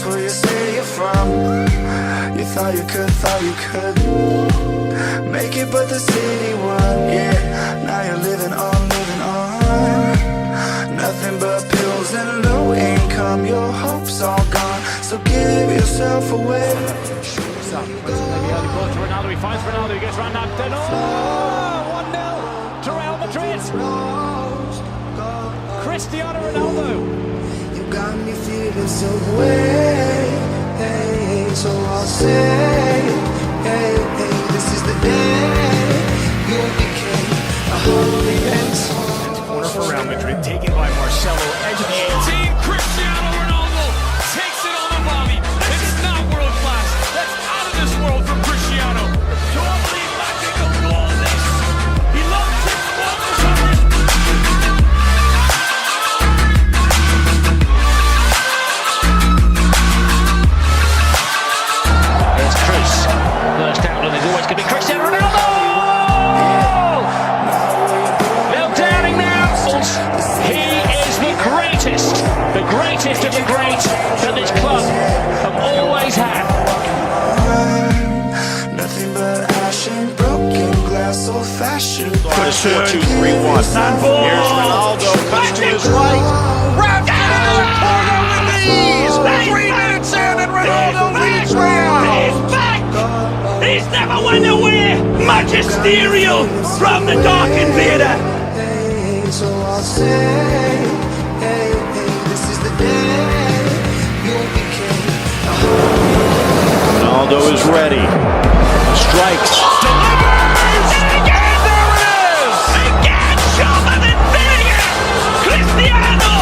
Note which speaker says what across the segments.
Speaker 1: That's where you say you're from. You thought you could make it, but the city won. Yeah, now you're living on. Nothing but pills and low income. Your hope's all gone, so give yourself away.
Speaker 2: Ronaldo, he finds Ronaldo, he gets round up. Oh, 1-0 to Real Madrid. Cristiano Ronaldo.
Speaker 1: You got me feeling some way, hey, so I'll say, hey, this is the day you became a holy and soul.
Speaker 2: Corner for Real Madrid, taken by Marcelo, edge of the 18. Cristiano Ronaldo takes it on the volley. It's not world class. That's out of this world from Cristiano. Totally magical goal this. He loves it. There's Cruz. Burst out, and there's always going to be Cristiano Ronaldo. The greatest of the great that this club have always had.
Speaker 1: Nothing but ash and broken glass, old fashioned.
Speaker 3: Put us 4-2-3-1. Here's Ronaldo, cuts to his right. Wrapped in the corner with ease. 3 minutes in and Ronaldo leads Real.
Speaker 4: He's back! He's never went away! Magisterial from the dark invader.
Speaker 1: Hey, so I'll say, hey, this is the day you became a
Speaker 3: Ronaldo is ready. Strikes.
Speaker 4: Delivers! And again, there it is! Again, sharper than Bellingham! Cristiano!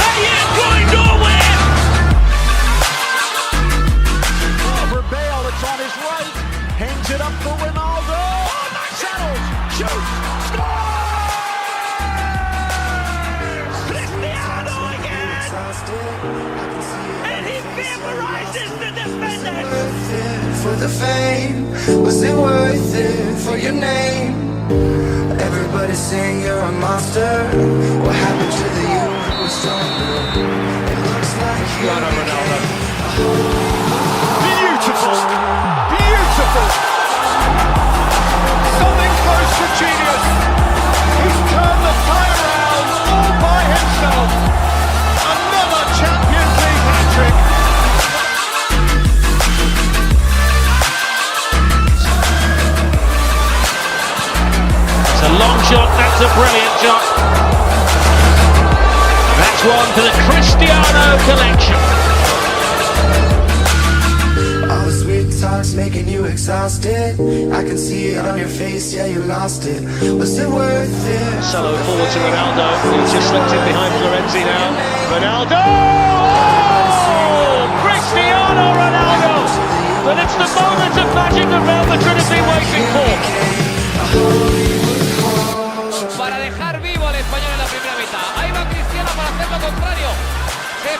Speaker 4: He ain't going nowhere!
Speaker 3: Over Bale, it's on his right. Hangs it up for Ronaldo. Settles. Shoots. Scores!
Speaker 4: Cristiano again! And he vaporizes the defender!
Speaker 1: for the fame. Was it worth it for your name? Everybody saying you're a monster. What happened to the you who was stronger? It looks like you
Speaker 2: Ronaldo.
Speaker 3: Beautiful. Beautiful. Something close to genius. He's turned the tie around all by himself. Another Champions League hat-trick.
Speaker 2: It's a long shot, that's a brilliant shot. That's one for the Cristiano collection.
Speaker 1: all the sweet talks making you exhausted. I can see it on your face, yeah, you lost it. Was it worth it?
Speaker 2: Marcelo forward to Ronaldo. He's just slipped in behind Florenzi now. Ronaldo! Oh! Cristiano Ronaldo! But it's the moment of magic that Real Madrid has been waiting for.
Speaker 5: Para dejar vivo al español en la primera mitad. Ahí va Cristiano para hacer lo contrario. Se